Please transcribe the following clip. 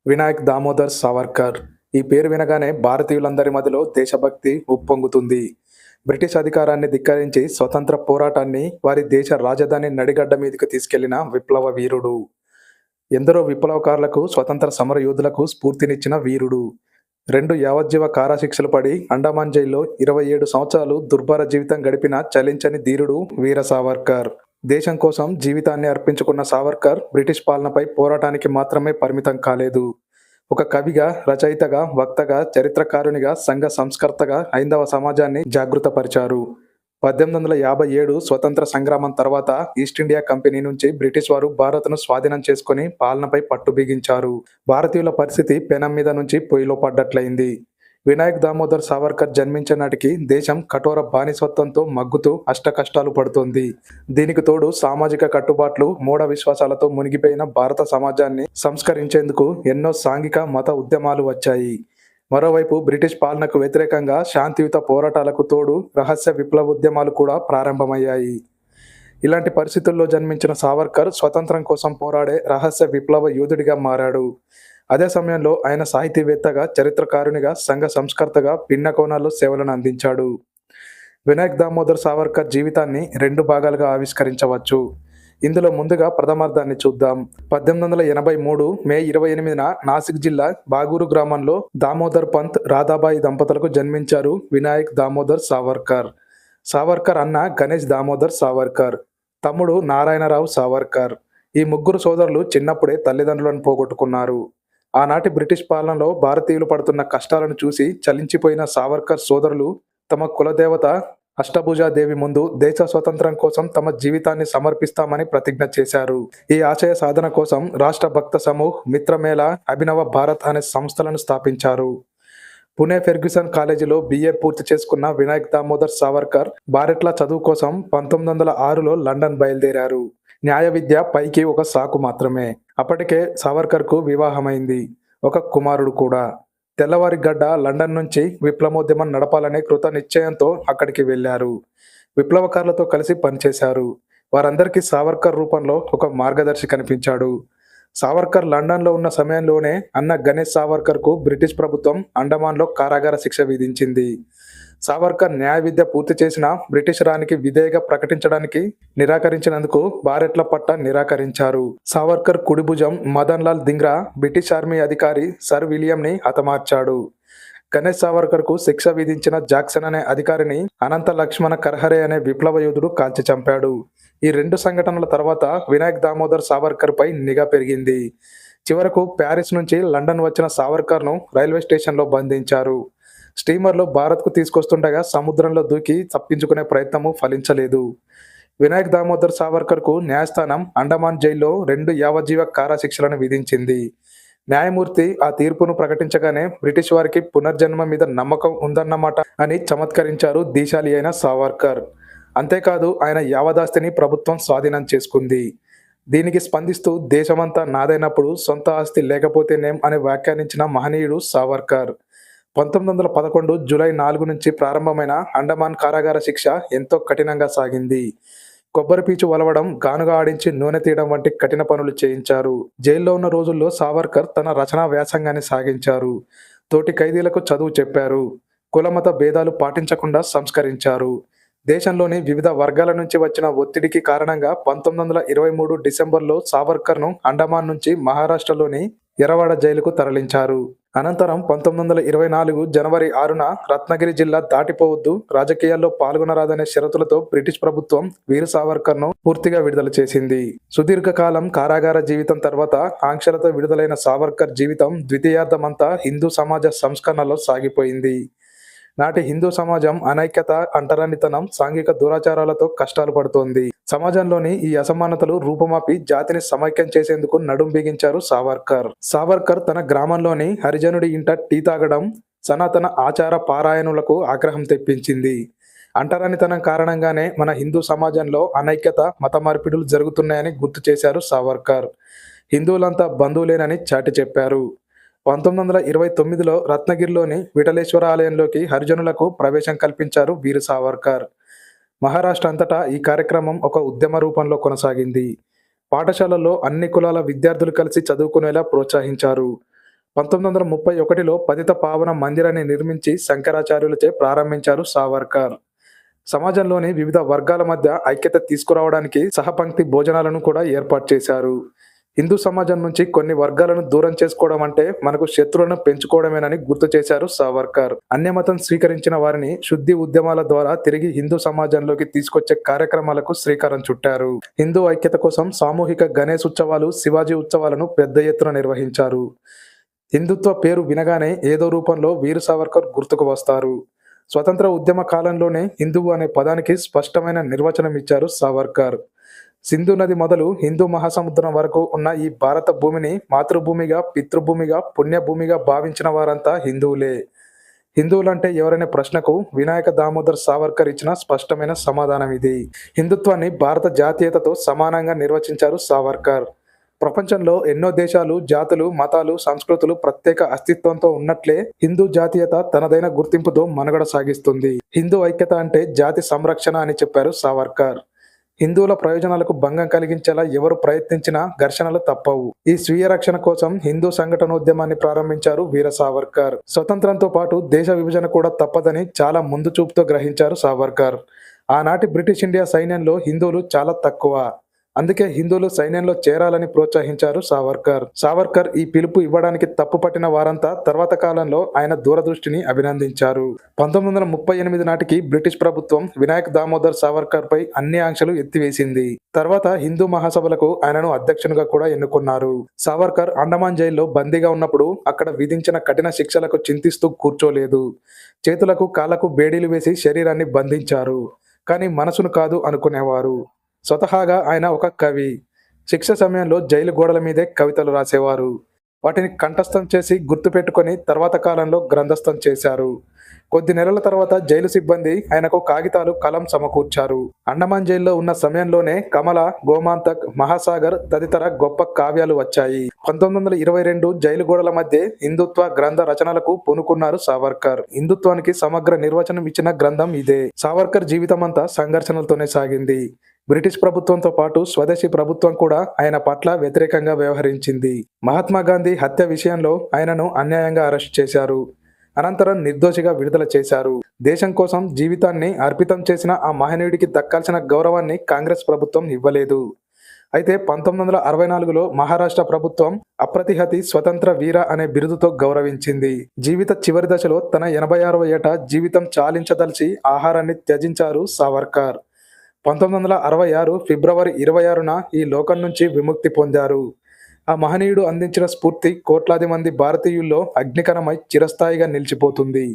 వినాయక్ దామోదర్ సావర్కర్. ఈ పేరు వినగానే భారతీయులందరి మదిలో దేశభక్తి ఉప్పొంగుతుంది. బ్రిటిష్ అధికారాన్ని ధిక్కరించి స్వతంత్ర పోరాటాన్ని వారి దేశ రాజధాని నడిగడ్డ మీదకు తీసుకెళ్లిన విప్లవ వీరుడు. ఎందరో విప్లవకారులకు, స్వతంత్ర సమర యోధులకు స్ఫూర్తినిచ్చిన వీరుడు. 2 యావజ్జీవ కారాశిక్షలు పడి అండమాన్ జైల్లో 27 సంవత్సరాలు దుర్భర జీవితం గడిపిన చలించని ధీరుడు వీర సావర్కర్. దేశం కోసం జీవితాన్ని అర్పించుకున్న సావర్కర్ బ్రిటిష్ పాలనపై పోరాటానికి మాత్రమే పరిమితం కాలేదు. ఒక కవిగా, రచయితగా, వక్తగా, చరిత్రకారునిగా, సంఘ సంస్కర్తగా హైందవ సమాజాన్ని జాగృతపరిచారు. 1857 స్వతంత్ర సంగ్రామం తర్వాత ఈస్ట్ ఇండియా కంపెనీ నుంచి బ్రిటిష్ వారు భారత్ను స్వాధీనం చేసుకుని పాలనపై పట్టు బిగించారు. భారతీయుల పరిస్థితి పెనం మీద నుంచి పొయ్యిలో పడ్డట్లయింది. వినాయక్ దామోదర్ సావర్కర్ జన్మించే నాటికి దేశం కఠోర బానిసత్వంతో మగ్గుతూ అష్టకష్టాలు పడుతోంది. దీనికి తోడు సామాజిక కట్టుబాట్లు, మూఢ విశ్వాసాలతో మునిగిపోయిన భారత సమాజాన్ని సంస్కరించేందుకు ఎన్నో సాంఘిక, మత ఉద్యమాలు వచ్చాయి. మరోవైపు బ్రిటిష్ పాలనకు వ్యతిరేకంగా శాంతియుత పోరాటాలకు తోడు రహస్య విప్లవోద్యమాలు కూడా ప్రారంభమయ్యాయి. ఇలాంటి పరిస్థితుల్లో జన్మించిన సావర్కర్ స్వతంత్రం కోసం పోరాడే రహస్య విప్లవ యోధుడిగా మారాడు. అదే సమయంలో ఆయన సాహితీవేత్తగా, చరిత్రకారునిగా, సంఘ సంస్కర్తగా భిన్న కోణాల్లో సేవలను అందించాడు. వినాయక్ దామోదర్ సావర్కర్ జీవితాన్ని 2 భాగాలుగా ఆవిష్కరించవచ్చు. ఇందులో ముందుగా ప్రథమార్థాన్ని చూద్దాం. 1883 మే 28న నాసిక్ జిల్లా బాగూరు గ్రామంలో దామోదర్ పంత్, రాధాబాయి దంపతులకు జన్మించారు వినాయక్ దామోదర్ సావర్కర్. సావర్కర్ అన్న గణేష్ దామోదర్ సావర్కర్, తమ్ముడు నారాయణరావు సావర్కర్. ఈ ముగ్గురు సోదరులు చిన్నప్పుడే తల్లిదండ్రులను పోగొట్టుకున్నారు. ఆనాటి బ్రిటిష్ పాలనలో భారతీయులు పడుతున్న కష్టాలను చూసి చలించిపోయిన సావర్కర్ సోదరులు తమ కులదేవత అష్టభుజాదేవి ముందు దేశ స్వతంత్రం కోసం తమ జీవితాన్ని సమర్పిస్తామని ప్రతిజ్ఞ చేశారు. ఈ ఆశయ సాధన కోసం రాష్ట్ర భక్త సమూహ్, మిత్రమేళ, అభినవ భారత్ అనే సంస్థలను స్థాపించారు. పుణె ఫెర్గ్యూసన్ కాలేజీలో BA పూర్తి చేసుకున్న వినాయక్ దామోదర్ సావర్కర్ బారెట్ల చదువు కోసం 1906లో లండన్ బయలుదేరారు. న్యాయ విద్య పైకి ఒక సాకు మాత్రమే. అప్పటికే సావర్కర్కు వివాహమైంది, ఒక కుమారుడు కూడా. తెల్లవారి గడ్డ లండన్ నుంచి విప్లవోద్యమం నడపాలనే కృత నిశ్చయంతో అక్కడికి వెళ్లారు. విప్లవకారులతో కలిసి పనిచేశారు. వారందరికీ సావర్కర్ రూపంలో ఒక మార్గదర్శి కనిపించాడు. సావర్కర్ లండన్లో ఉన్న సమయంలోనే అన్న గణేష్ సావర్కర్కు బ్రిటిష్ ప్రభుత్వం అండమాన్లో కారాగార శిక్ష విధించింది. సావర్కర్ న్యాయ విద్య పూర్తి చేసిన బ్రిటిష్ రాణికి విధేయగా ప్రకటించడానికి నిరాకరించినందుకు బారెట్ల పట్ట నిరాకరించారు. సావర్కర్ కుడి భుజం మదన్ లాల్ ధింగ్రా బ్రిటిష్ ఆర్మీ అధికారి సర్ విలియంని హతమార్చాడు. గణేష్ సావర్కర్కు శిక్ష విధించిన జాక్సన్ అనే అధికారిని అనంత లక్ష్మణ కర్హరే అనే విప్లవ యోధుడు కాల్చి చంపాడు. ఈ 2 సంఘటనల తర్వాత వినాయక్ దామోదర్ సావర్కర్ పై నిఘా పెరిగింది. చివరకు ప్యారిస్ నుంచి లండన్ వచ్చిన సావర్కర్ను రైల్వే స్టేషన్లో బంధించారు. స్టీమర్లో భారత్కు తీసుకొస్తుండగా సముద్రంలో దూకి తప్పించుకునే ప్రయత్నము ఫలించలేదు. వినాయక్ దామోదర్ సావర్కర్కు న్యాయస్థానం అండమాన్ జైల్లో 2 యావజ్జీవ కారాశిక్షలను విధించింది. న్యాయమూర్తి ఆ తీర్పును ప్రకటించగానే బ్రిటిష్ వారికి పునర్జన్మ మీద నమ్మకం ఉందన్నమాట అని చమత్కరించారు దీశాలి అయిన సావర్కర్. అంతేకాదు, ఆయన యావదాస్తిని ప్రభుత్వం స్వాధీనం చేసుకుంది. దీనికి స్పందిస్తూ దేశమంతా నాదైనప్పుడు సొంత ఆస్తి లేకపోతేనేం అని వ్యాఖ్యానించిన మహనీయుడు సావర్కర్. 1911 జూలై 4 నుంచి ప్రారంభమైన అండమాన్ కారాగార శిక్ష ఎంతో కఠినంగా సాగింది. కొబ్బరి పీచు వలవడం, గానుగా ఆడించి నూనె తీయడం వంటి కఠిన పనులు చేయించారు. జైల్లో ఉన్న రోజుల్లో సావర్కర్ తన రచనా వ్యాసంగాన్ని సాగించారు. తోటి ఖైదీలకు చదువు చెప్పారు. కులమత భేదాలు పాటించకుండా సంస్కరించారు. దేశంలోని వివిధ వర్గాల నుంచి వచ్చిన ఒత్తిడికి కారణంగా 1923 డిసెంబర్లో సావర్కర్ను అండమాన్ నుంచి మహారాష్ట్రలోని ఎరవాడ జైలుకు తరలించారు. అనంతరం 1924 జనవరి 6న రత్నగిరి జిల్లా దాటిపోవద్దు, రాజకీయాల్లో పాల్గొనరాదనే షరతులతో బ్రిటిష్ ప్రభుత్వం వీర సావర్కర్ను పూర్తిగా విడుదల చేసింది. సుదీర్ఘకాలం కారాగార జీవితం తర్వాత ఆంక్షలతో విడుదలైన సావర్కర్ జీవితం ద్వితీయార్థమంతా హిందూ సమాజ సంస్కరణలో సాగిపోయింది. నాటి హిందూ సమాజం అనైక్యత, అంటరానితనం, సాంఘిక దురాచారాలతో కష్టాలు పడుతోంది. సమాజంలోని ఈ అసమానతలు రూపుమాపి జాతిని సమైక్యం చేసేందుకు నడుం బిగించారు సావర్కర్. సావర్కర్ తన గ్రామంలోని హరిజనుడి ఇంట టీ తాగడం సనాతన ఆచార పారాయణులకు ఆగ్రహం తెప్పించింది. అంటరానితనం కారణంగానే మన హిందూ సమాజంలో అనైక్యత, మత మార్పిడులు జరుగుతున్నాయని గుర్తు చేశారు సావర్కర్. హిందువులంతా బంధువులేనని చాటి చెప్పారు. 1929లో రత్నగిరిలోని విఠలేశ్వర ఆలయంలోకి హరిజనులకు ప్రవేశం కల్పించారు వీర సావర్కర్. మహారాష్ట్ర అంతటా ఈ కార్యక్రమం ఒక ఉద్యమ రూపంలో కొనసాగింది. పాఠశాలల్లో అన్ని కులాల విద్యార్థులు కలిసి చదువుకునేలా ప్రోత్సహించారు. 1931లో పతిత పావన మందిరాన్ని నిర్మించి శంకరాచార్యులచే ప్రారంభించారు సావర్కర్. సమాజంలోని వివిధ వర్గాల మధ్య ఐక్యత తీసుకురావడానికి సహపంక్తి భోజనాలను కూడా ఏర్పాటు చేశారు. హిందూ సమాజం నుంచి కొన్ని వర్గాలను దూరం చేసుకోవడం అంటే మనకు శత్రువులను పెంచుకోవడమేనని గుర్తు చేశారు సావర్కర్. అన్యమతం స్వీకరించిన వారిని శుద్ధి ఉద్యమాల ద్వారా తిరిగి హిందూ సమాజంలోకి తీసుకొచ్చే కార్యక్రమాలకు శ్రీకారం చుట్టారు. హిందూ ఐక్యత కోసం సామూహిక గణేష్ ఉత్సవాలు, శివాజీ ఉత్సవాలను పెద్ద ఎత్తున నిర్వహించారు. హిందుత్వ పేరు వినగానే ఏదో రూపంలో వీర సావర్కర్ గుర్తుకు వస్తారు. స్వతంత్ర ఉద్యమ కాలంలోనే హిందువు అనే పదానికి స్పష్టమైన నిర్వచనం ఇచ్చారు సావర్కర్. సింధు నది మొదలు హిందూ మహాసముద్రం వరకు ఉన్న ఈ భారత భూమిని మాతృభూమిగా, పితృభూమిగా, పుణ్యభూమిగా భావించిన వారంతా హిందువులే. హిందువులంటే ఎవరనే ప్రశ్నకు వినాయక దామోదర్ సావర్కర్ ఇచ్చిన స్పష్టమైన సమాధానం ఇది. హిందుత్వాన్ని భారత జాతీయతతో సమానంగా నిర్వచించారు సావర్కర్. ప్రపంచంలో ఎన్నో దేశాలు, జాతులు, మతాలు, సంస్కృతులు ప్రత్యేక అస్తిత్వంతో ఉన్నట్లే హిందూ జాతీయత తనదైన గుర్తింపుతో మనుగడ సాగిస్తుంది. హిందూ ఐక్యత అంటే జాతి సంరక్షణ అని చెప్పారు సావర్కర్. హిందువుల ప్రయోజనాలకు భంగం కలిగించేలా ఎవరు ప్రయత్నించినా ఘర్షణలు తప్పవు. ఈ స్వీయ రక్షణ కోసం హిందూ సంఘటనోద్యమాన్ని ప్రారంభించారు వీర సావర్కర్. స్వతంత్రంతో పాటు దేశ విభజన కూడా తప్పదని చాలా ముందు చూపుతో గ్రహించారు సావర్కర్. ఆనాటి బ్రిటిష్ ఇండియా సైన్యంలో హిందువులు చాలా తక్కువ. అందుకే హిందువులు సైన్యంలో చేరాలని ప్రోత్సహించారు సావర్కర్. సావర్కర్ ఈ పిలుపు ఇవ్వడానికి తప్పుపట్టిన వారంతా తర్వాత కాలంలో ఆయన దూరదృష్టిని అభినందించారు. 1938 నాటికి బ్రిటిష్ ప్రభుత్వం వినాయక్ దామోదర్ సావర్కర్ పై అన్ని ఆంక్షలు ఎత్తివేసింది. తర్వాత హిందూ మహాసభలకు ఆయనను అధ్యక్షునిగా కూడా ఎన్నుకున్నారు. సావర్కర్ అండమాన్ జైల్లో బందీగా ఉన్నప్పుడు అక్కడ విధించిన కఠిన శిక్షలకు చింతిస్తూ కూర్చోలేదు. చేతులకు, కాళ్లకు బేడీలు వేసి శరీరాన్ని బంధించారు. కానీ మనసును కాదు అనుకునేవారు. స్వతహాగా ఆయన ఒక కవి. శిక్ష సమయంలో జైలు గోడల మీదే కవితలు రాసేవారు. వాటిని కంఠస్థం చేసి గుర్తుపెట్టుకొని తర్వాత కాలంలో గ్రంథస్థం చేశారు. కొద్ది నెలల తర్వాత జైలు సిబ్బంది ఆయనకు కాగితాలు, కలం సమకూర్చారు. అండమాన్ జైల్లో ఉన్న సమయంలోనే కమల, గోమాంతక్, మహాసాగర్ తదితర గొప్ప కావ్యాలు వచ్చాయి. 1922 జైలు గోడల మధ్య హిందుత్వ గ్రంథ రచనలకు పూనుకున్నారు సావర్కర్. హిందుత్వానికి సమగ్ర నిర్వచనం ఇచ్చిన గ్రంథం ఇదే. సావర్కర్ జీవితమంతా సంఘర్షణలతోనే సాగింది. బ్రిటిష్ ప్రభుత్వంతో పాటు స్వదేశీ ప్రభుత్వం కూడా ఆయన పట్ల వ్యతిరేకంగా వ్యవహరించింది. మహాత్మా గాంధీ హత్య విషయంలో ఆయనను అన్యాయంగా అరెస్ట్ చేశారు. అనంతరం నిర్దోషిగా విడుదల చేశారు. దేశం కోసం జీవితాన్ని అర్పితం చేసిన ఆ మహనీయుడికి దక్కాల్సిన గౌరవాన్ని కాంగ్రెస్ ప్రభుత్వం ఇవ్వలేదు. అయితే 1964లో మహారాష్ట్ర ప్రభుత్వం అప్రతిహతి స్వతంత్ర వీర అనే బిరుదుతో గౌరవించింది. జీవిత చివరి దశలో తన 86వ ఏట జీవితం చాలించదలిచి ఆహారాన్ని త్యజించారు సావర్కర్. 1966 ఫిబ్రవరి 26న ఈ లోకం నుంచి విముక్తి పొందారు. ఆ మహనీయుడు అందించిన స్ఫూర్తి కోట్లాది మంది భారతీయుల్లో అగ్నికరమై చిరస్థాయిగా నిలిచిపోతుంది.